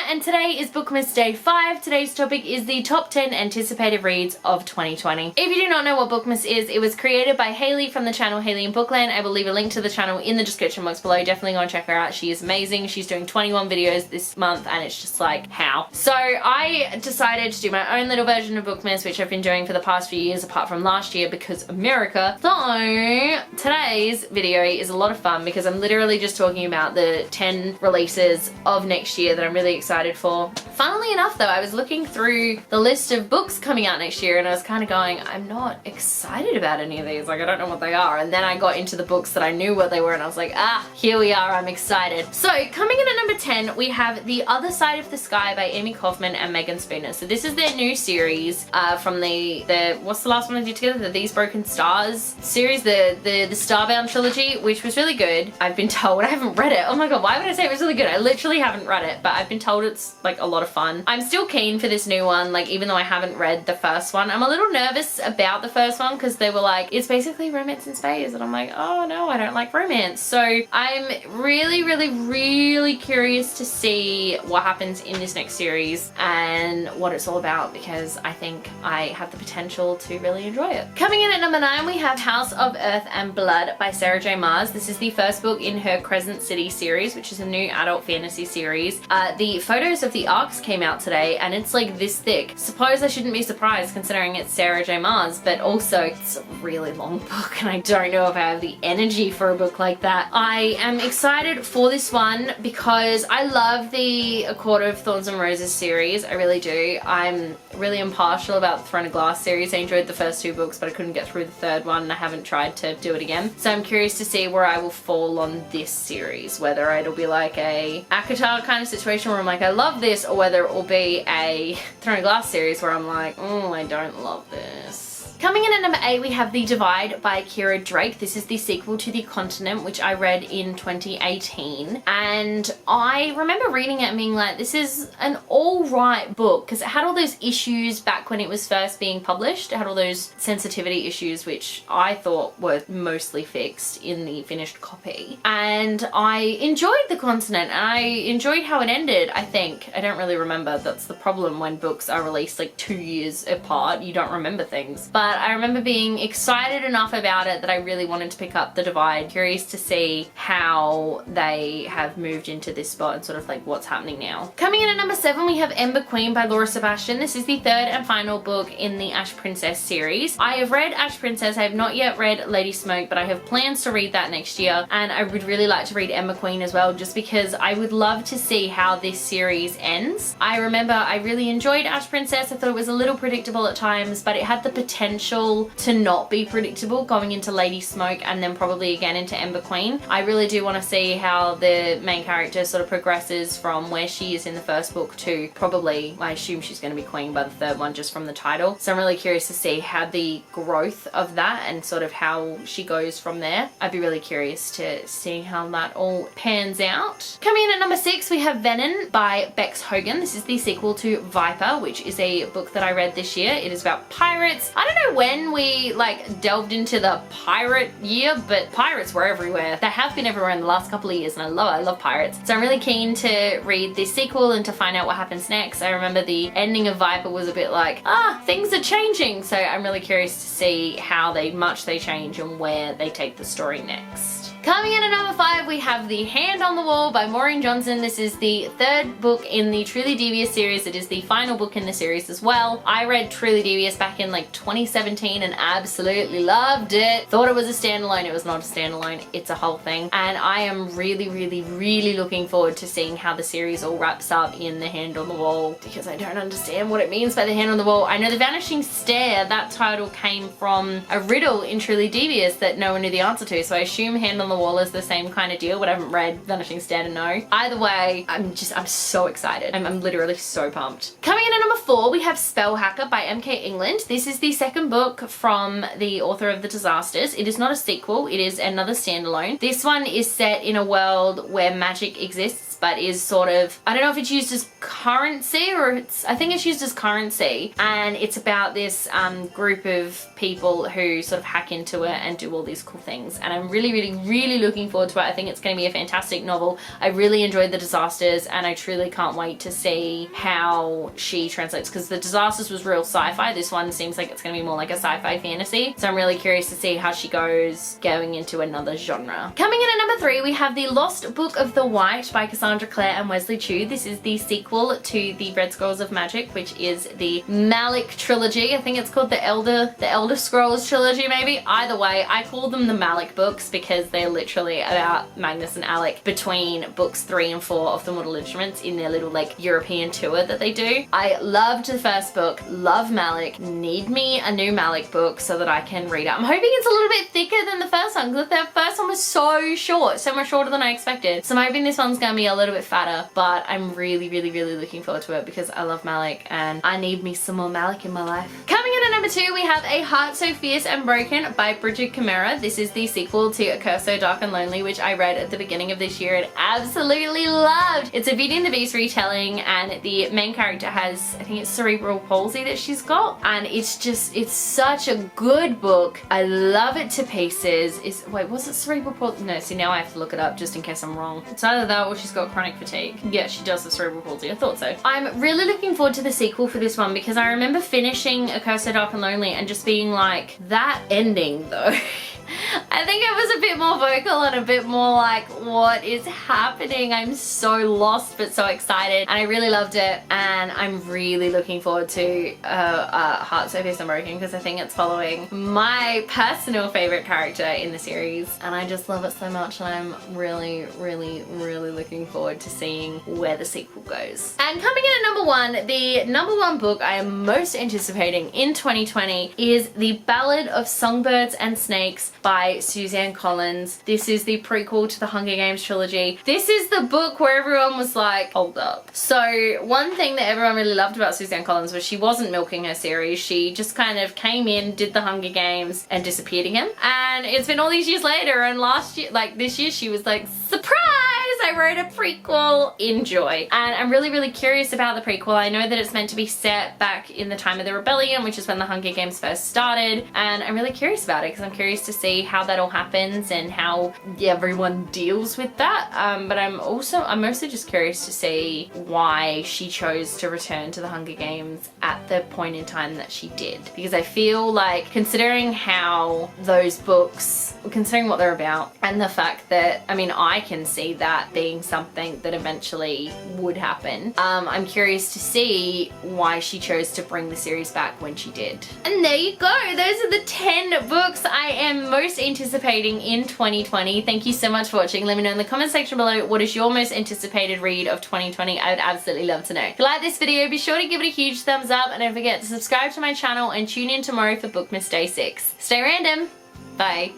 and today is Bookmas Day 5. Today's topic is the top 10 anticipated reads of 2020. If you do not know what Bookmas is, it was created by Hailey from the channel Hailey in Bookland. I will leave a link to the channel in the description box below. Definitely go and check her out. She is amazing. She's doing 21 videos this month and it's just like, how? So I decided to do my own little version of Bookmas, which I've been doing for the past few years apart from last year because America. So today's video is a lot of fun because I'm literally just talking about the 10 releases of next year that I'm really excited for. Funnily enough though, I was looking through the list of books coming out next year and I was kind of going, I'm not excited about any of these, like I don't know what they are. And then I got into the books that I knew what they were and I was like, here we are, I'm excited. So coming in at number 10, we have The Other Side of the Sky by Amy Kaufman and Megan Spooner. So this is their new series from the what's the last one I did together? The These Broken Stars series, the Starbound trilogy, which was really good. I've been told, I haven't read it. Oh my god, why would I say it was really good? I literally haven't read it, but I've been told it's like a lot of fun. I'm still keen for this new one, like even though I haven't read the first one. I'm a little nervous about the first one because they were like, it's basically romance in space, and I'm like, oh no, I don't like romance. So I'm really curious to see what happens in this next series and what it's all about because I think I have the potential to really enjoy it. Coming in at number 9, we have House of Earth and Blood by Sarah J Maas. This is the first book in her Crescent City series, which is a new adult fantasy series. The photos of the arcs came out today and it's like this thick. Suppose I shouldn't be surprised considering it's Sarah J Maas, but also it's a really long book and I don't know if I have the energy for a book like that. I am excited for this one because I love the A Court of Thorns and Roses series. I really do. I'm really impartial about the Throne of Glass series. I enjoyed the first 2 books, but I couldn't get through the 3rd one and I haven't tried to do it again. So I'm curious to see where I will fall on this series, whether it'll be like a ACOTAR kind of situation where I'm like, I love this, or whether it will be a Throne of Glass series where I'm like, oh, I don't love this. Coming in at number 8, we have The Divide by Kira Drake. This is the sequel to The Continent, which I read in 2018. And I remember reading it and being like, this is an alright book because it had all those issues back when it was first being published. It had all those sensitivity issues, which I thought were mostly fixed in the finished copy. And I enjoyed The Continent and I enjoyed how it ended, I think. I don't really remember. That's the problem when books are released like 2 years apart. You don't remember things. But I remember being excited enough about it that I really wanted to pick up The Divide. Curious to see how they have moved into this spot and sort of like what's happening now. Coming in at number 7, we have Ember Queen by Laura Sebastian. This is the 3rd and final book in the Ash Princess series. I have read Ash Princess. I have not yet read Lady Smoke, but I have plans to read that next year. And I would really like to read Ember Queen as well, just because I would love to see how this series ends. I remember I really enjoyed Ash Princess. I thought it was a little predictable at times, but it had the potential to not be predictable going into Lady Smoke and then probably again into Ember Queen. I really do want to see how the main character sort of progresses from where she is in the first book to probably, I assume she's going to be queen by the 3rd one just from the title. So I'm really curious to see how the growth of that and sort of how she goes from there. I'd be really curious to see how that all pans out. Coming in at number 6, we have Venon by Bex Hogan. This is the sequel to Viper, which is a book that I read this year. It is about pirates. I don't know when we like delved into the pirate year, but pirates were everywhere. They have been everywhere in the last couple of years and I love pirates. So I'm really keen to read this sequel and to find out what happens next. I remember the ending of Viper was a bit like, things are changing. So I'm really curious to see how much they change and where they take the story next. Coming in at number 5, we have The Hand on the Wall by Maureen Johnson. This is the 3rd book in the Truly Devious series. It is the final book in the series as well. I read Truly Devious back in like 2017 and absolutely loved it. Thought it was a standalone. It was not a standalone. It's a whole thing. And I am really looking forward to seeing how the series all wraps up in The Hand on the Wall because I don't understand what it means by The Hand on the Wall. I know The Vanishing Stare, that title came from a riddle in Truly Devious that no one knew the answer to. So I assume Hand on the Wall is the same kind of deal, but I haven't read Vanishing Stare to know. Either way, I'm so excited. I'm literally so pumped. Coming in at number 4, we have Spellhacker by MK England. This is the 2nd book from the author of The Disasters. It is not a sequel, it is another standalone. This one is set in a world where magic exists but is sort of, I don't know if it's used as currency or I think it's used as currency, and it's about this group of people who sort of hack into it and do all these cool things, and I'm really really looking forward to it. I think it's going to be a fantastic novel. I really enjoyed The Disasters, and I truly can't wait to see how she translates, because The Disasters was real sci-fi. This one seems like it's going to be more like a sci-fi fantasy. So I'm really curious to see how she goes going into another genre. Coming in at number 3, we have The Lost Book of the White by Cassandra Clare and Wesley Chu. This is the sequel to the Red Scrolls of Magic, which is the Malik trilogy. I think it's called the Elder Scrolls trilogy, maybe. Either way, I call them the Malik books because they're literally about Magnus and Alec between books 3 and 4 of the Mortal Instruments in their little like European tour that they do. I loved the first book, love Malik, need me a new Malik book so that I can read it. I'm hoping it's a little bit thicker than the first one, because the first one was so short, so much shorter than I expected. So I'm hoping this one's gonna be a little bit fatter, but I'm really looking forward to it because I love Malik and I need me some more Malik in my life. Coming in at number 2, we have A Heart So Fierce and Broken by Bridget Chimera. This is the sequel to A Curse So Dark and Lonely, which I read at the beginning of this year and absolutely loved. It's a Beauty and the Beast retelling, and the main character has, I think it's cerebral palsy that she's got, and it's such a good book. I love it to pieces. Wait, was it cerebral palsy? No, see, now I have to look it up just in case I'm wrong. It's either that or she's got chronic fatigue. Yeah, she does have cerebral palsy. I thought so. I'm really looking forward to the sequel for this one because I remember finishing A Curse So Dark and Lonely and just being like, that ending though. I think it was a bit more vocal and a bit more like, what is happening? I'm so lost but so excited, and I really loved it, and I'm really looking forward to Heart So Fierce and Broken because I think it's following my personal favorite character in the series, and I just love it so much, and I'm really looking forward to seeing where the sequel goes. And coming in at number 1, the number 1 book I am most anticipating in 2020 is The Ballad of Songbirds and Snakes by Suzanne Collins. This is the prequel to the Hunger Games trilogy. This is the book where everyone was like, hold up. So one thing that everyone really loved about Suzanne Collins was she wasn't milking her series. She just kind of came in, did the Hunger Games, and disappeared again. And it's been all these years later, and last year, like this year, she was like, surprise! I wrote a prequel, enjoy. And I'm really curious about the prequel. I know that it's meant to be set back in the time of the rebellion, which is when the Hunger Games first started, and I'm really curious about it because I'm curious to see how that all happens and how everyone deals with that. But I'm mostly just curious to see why she chose to return to the Hunger Games at the point in time that she did, because I feel like, considering how those books, considering what they're about, and the fact that, I mean, I can see that being something that eventually would happen. I'm curious to see why she chose to bring the series back when she did. And there you go. Those are the 10 books I am most anticipating in 2020. Thank you so much for watching. Let me know in the comment section below, what is your most anticipated read of 2020? I would absolutely love to know. If you like this video, be sure to give it a huge thumbs up, and don't forget to subscribe to my channel and tune in tomorrow for Bookmas Day 6. Stay random. Bye.